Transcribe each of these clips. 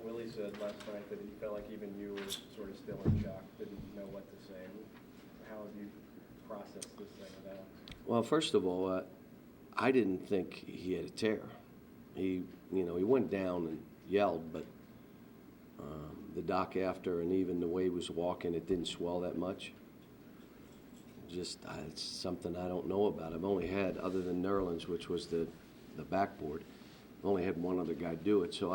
Willie said last night that he felt like even you were sort of still in shock, didn't know what to say. How have you processed this thing with Alex? Well, first of all, I didn't think he had a tear. He went down and yelled, but the doc after and even the way he was walking, it didn't swell that much. It's something I don't know about. I've only had, other than Nerlens, which was the backboard, I've only had one other guy do it. So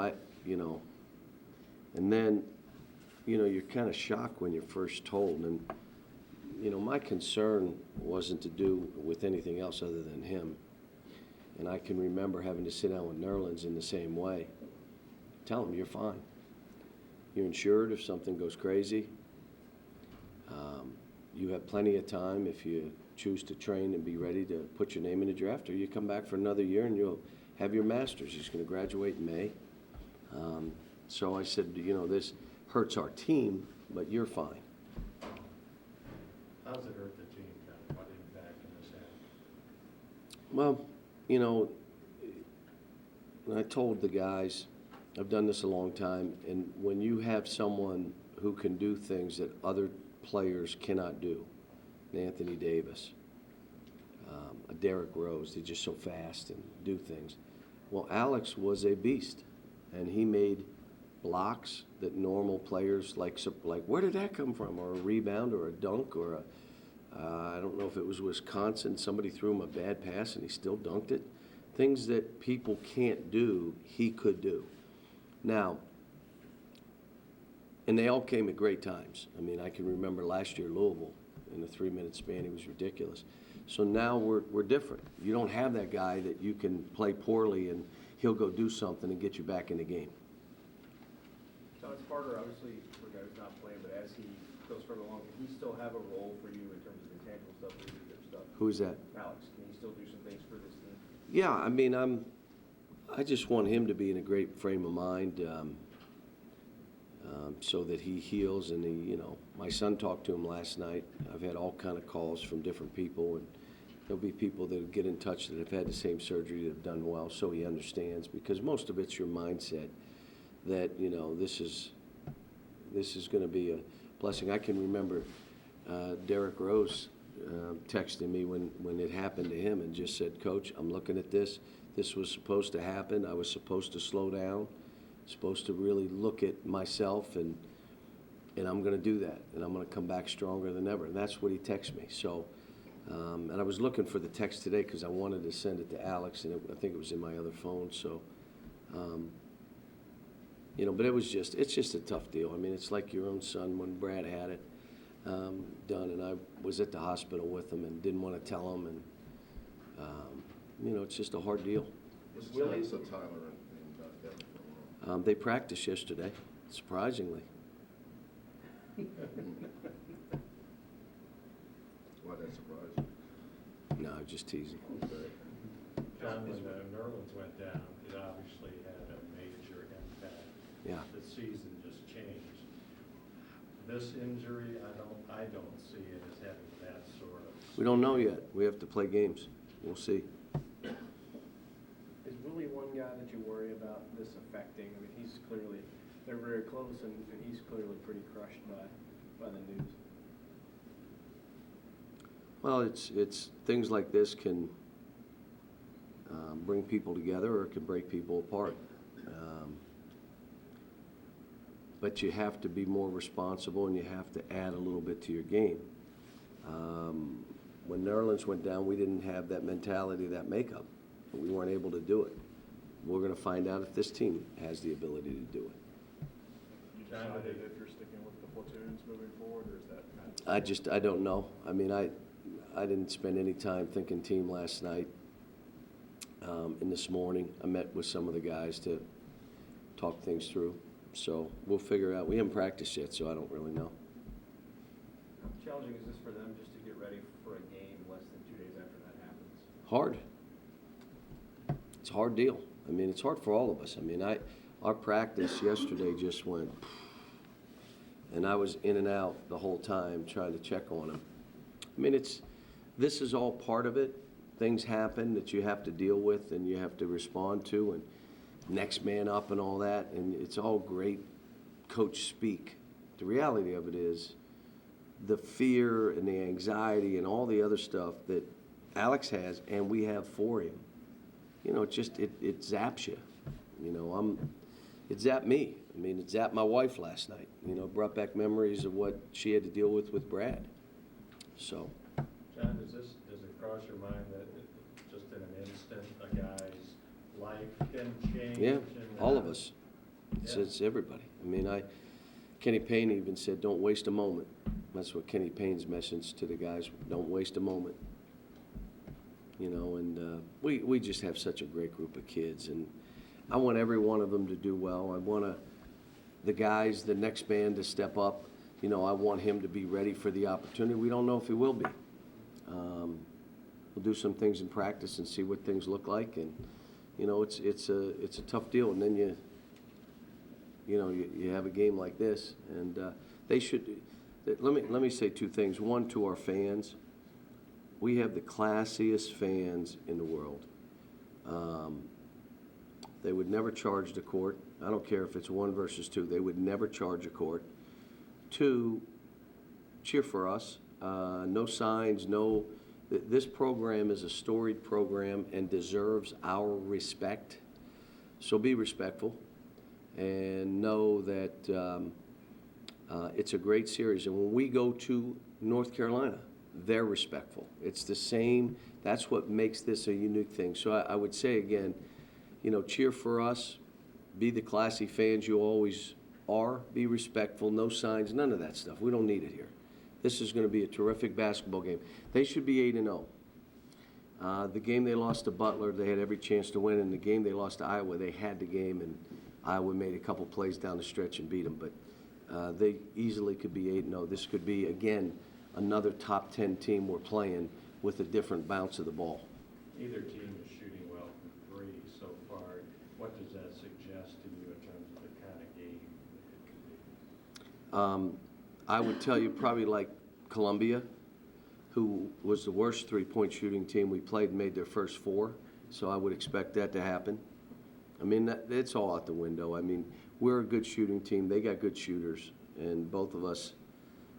and then, you're kind of shocked when you're first told. And, my concern wasn't to do with anything else other than him. And I can remember having to sit down with Nerlens in the same way. Tell him, you're fine. You're insured if something goes crazy. You have plenty of time if you choose to train and be ready to put your name in the draft, or you come back for another year and you'll have your master's. He's going to graduate in May. So I said, this hurts our team, but you're fine. How does it hurt the team, kind of, what impact in this end? Well, I told the guys, I've done this a long time, and when you have someone who can do things that other players cannot do, Anthony Davis, a Derrick Rose, they're just so fast and do things. Well, Alex was a beast, and he made blocks that normal players like where did that come from? Or a rebound or a dunk or I don't know if it was Wisconsin, somebody threw him a bad pass and he still dunked it. Things that people can't do, he could do. Now, and they all came at great times. I mean, I can remember last year Louisville, in a 3-minute span, he was ridiculous. So now we're different. You don't have that guy that you can play poorly and he'll go do something and get you back in the game. So it's harder, obviously, for a guy who's not playing, but as he goes further along, can he still have a role for you in terms of intangible stuff, leadership stuff? Who's that? Alex, can he still do some things for this team? Yeah, I mean, I just want him to be in a great frame of mind so that he heals. And my son talked to him last night. I've had all kind of calls from different people, and there'll be people that get in touch that have had the same surgery that have done well, so he understands, because most of it's your mindset that this is going to be a blessing. I can remember Derrick Rose texted me when it happened to him and just said, Coach, I'm looking at this. This was supposed to happen. I was supposed to slow down, supposed to really look at myself, and I'm going to do that, and I'm going to come back stronger than ever. And that's what he texted me. So, and I was looking for the text today because I wanted to send it to Alex, and I think it was in my other phone. So, but it's just a tough deal. I mean, it's like your own son when Brad had it done, and I was at the hospital with him and didn't want to tell him, and it's just a hard deal. Was Tyler and Devin for a while? They practiced yesterday, surprisingly. Why that surprise you? No, just teasing. John, when Nerlens went down, it obviously had a major impact. Yeah. The season just changed. This injury, I don't see it as having that sort of. We don't know yet. We have to play games. We'll see. Is Willie one guy that you worry about this affecting? I mean, they're very close, and he's clearly pretty crushed by the news. Well, it's things like this can bring people together or it can break people apart. But you have to be more responsible and you have to add a little bit to your game. When Nerlens went down, we didn't have that mentality, that makeup. We weren't able to do it. We're going to find out if this team has the ability to do it. You decided if you're sticking with the platoons moving forward, or is that kind of... I don't know. I mean, I didn't spend any time thinking team last night. And this morning, I met with some of the guys to talk things through. So we'll figure out. We haven't practiced yet, so I don't really know. How challenging is this for them just to get ready for a game less than 2 days after that happens? Hard. It's a hard deal. I mean, it's hard for all of us. I mean, our practice yesterday just went, and I was in and out the whole time trying to check on him. I mean, this is all part of it. Things happen that you have to deal with and you have to respond to, and next man up and all that, and it's all great coach speak. The reality of it is the fear and the anxiety and all the other stuff that Alex has and we have for him. You know, it zaps you. You know, it zapped me. I mean, it zapped my wife last night. You know, brought back memories of what she had to deal with Brad. So. John, does it cross your mind that just in an instant, a guy's life can change? Yeah, and, all of us. Yeah. It's everybody. I mean, Kenny Payne even said, don't waste a moment. That's what Kenny Payne's message to the guys, don't waste a moment. You know, and we just have such a great group of kids, and I want every one of them to do well. I want the guys, the next man to step up. You know, I want him to be ready for the opportunity. We don't know if he will be. We'll do some things in practice and see what things look like, and you know, it's a tough deal. And then you have a game like this, and they should. Let me say two things. One, to our fans, we have the classiest fans in the world. They would never charge the court. I don't care if it's 1 versus 2. They would never charge a court. 2, cheer for us. No signs, no. This program is a storied program and deserves our respect. So be respectful and know that it's a great series. And when we go to North Carolina, they're respectful. It's the same. That's what makes this a unique thing. So I would say again, you know, cheer for us. Be the classy fans you always are. Be respectful. No signs. None of that stuff. We don't need it here. This is going to be a terrific basketball game. They should be 8-0. The game they lost to Butler, they had every chance to win. And the game they lost to Iowa, they had the game, and Iowa made a couple plays down the stretch and beat them. But they easily could be 8-0. This could be, again, another top 10 team we're playing with a different bounce of the ball. Either team is shooting well from 3 so far. What does that suggest to you in terms of the kind of game it could be? I would tell you probably like Columbia, who was the worst three-point shooting team we played and made their first 4. So I would expect that to happen. I mean, it's all out the window. I mean, we're a good shooting team. They got good shooters, and both of us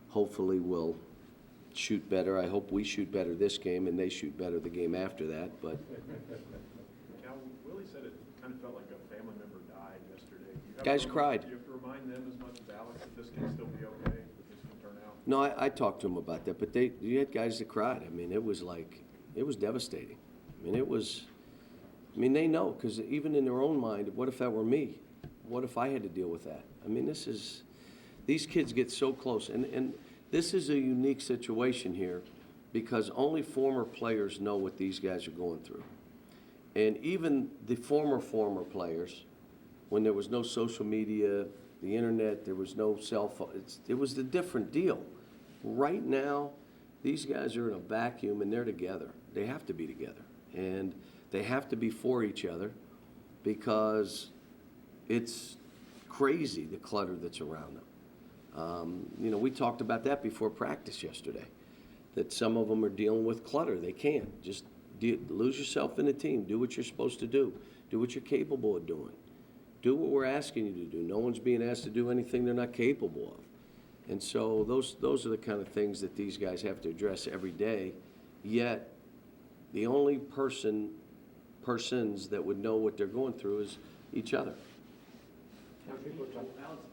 hopefully will shoot better. I hope we shoot better this game and they shoot better the game after that. But Cal, Willie said it kind of felt like a family member died yesterday. Guys cried. Do you have to remind them as much as Alex that this can still be okay, that this can turn out? no, I talked to them about that. But you had guys that cried. I mean, it was devastating. I mean, they know, because even in their own mind, what if that were me? What if I had to deal with that? I mean, these kids get so close. And this is a unique situation here because only former players know what these guys are going through. And even the former players, when there was no social media, the internet, there was no cell phone, it was a different deal. Right now, these guys are in a vacuum and they're together. They have to be together. And they have to be for each other because it's crazy, the clutter that's around them. You know, we talked about that before practice yesterday, that some of them are dealing with clutter. They can't. Just lose yourself in the team. Do what you're supposed to do. Do what you're capable of doing. Do what we're asking you to do. No one's being asked to do anything they're not capable of. And so those are the kind of things that these guys have to address every day. Yet, the only persons that would know what they're going through is each other. Alex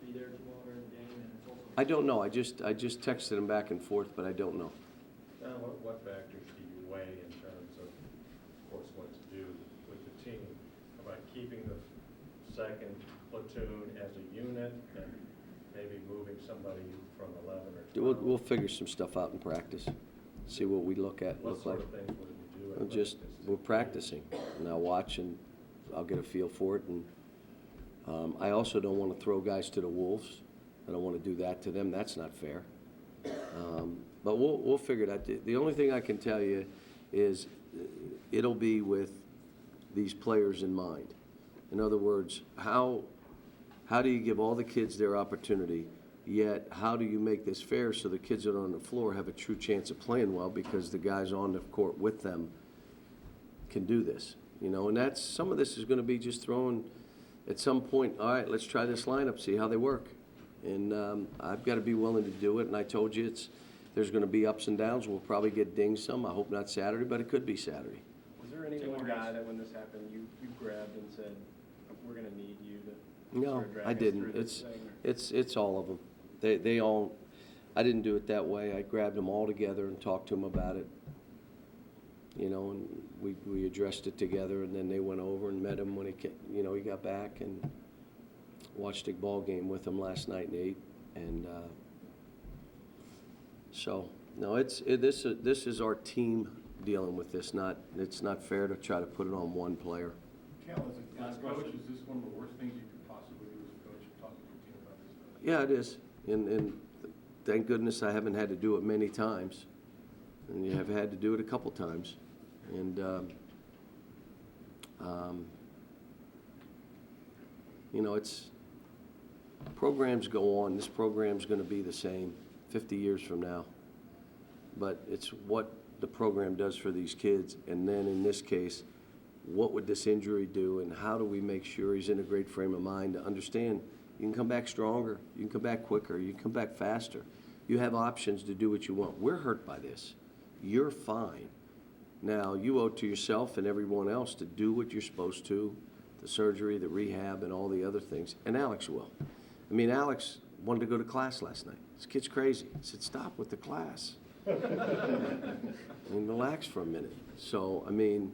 be there tomorrow during the game, and it's also. I don't know. I just texted him back and forth, but I don't know. Now, what factors do you weigh in terms of course, what to do with the team about keeping the second platoon as a unit and maybe moving somebody from 11 or 12? We'll figure some stuff out in practice. See what we look like. What sort of things would we do? We're practicing, and I'll watch and I'll get a feel for it. And I also don't want to throw guys to the wolves. I don't want to do that to them. That's not fair. But we'll figure it out. The only thing I can tell you is it'll be with these players in mind. In other words, how do you give all the kids their opportunity, yet how do you make this fair so the kids that are on the floor have a true chance of playing well because the guys on the court with them can do this? You know, and some of this is going to be just throwing at some point, all right, let's try this lineup, see how they work. And I've got to be willing to do it, and I told you there's going to be ups and downs. We'll probably get dinged some. I hope not Saturday, but it could be Saturday. Was there any one guy that when this happened, you grabbed and said, we're gonna need you to No, sort of drag I us didn't. through this thing? It's all of them. They all, I didn't do it that way. I grabbed them all together and talked to them about it. You know, and we addressed it together, and then they went over and met him when he got back, and watched a ball game with him last night and ate. And so, no, this is our team dealing with this. It's not fair to try to put it on one player. Cal, as a coach, is this one of the worst things you could possibly do as a coach, talking to your team about this stuff? Yeah, it is. And thank goodness I haven't had to do it many times. And you have had to do it a couple times. And, programs go on. This program's going to be the same 50 years from now. But it's what the program does for these kids. And then in this case, what would this injury do, and how do we make sure he's in a great frame of mind to understand you can come back stronger, you can come back quicker, you can come back faster. You have options to do what you want. We're hurt by this. You're fine. Now, you owe it to yourself and everyone else to do what you're supposed to, the surgery, the rehab, and all the other things. And Alex will. I mean, Alex wanted to go to class last night. This kid's crazy. I said, stop with the class. And relax for a minute. So, I mean,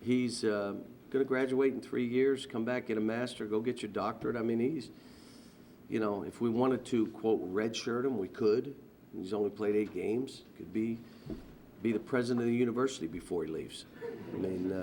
he's going to graduate in 3 years, come back, get a master, go get your doctorate. I mean, he's, if we wanted to, quote, redshirt him, we could. He's only played 8 games. Could be the president of the university before he leaves. I mean,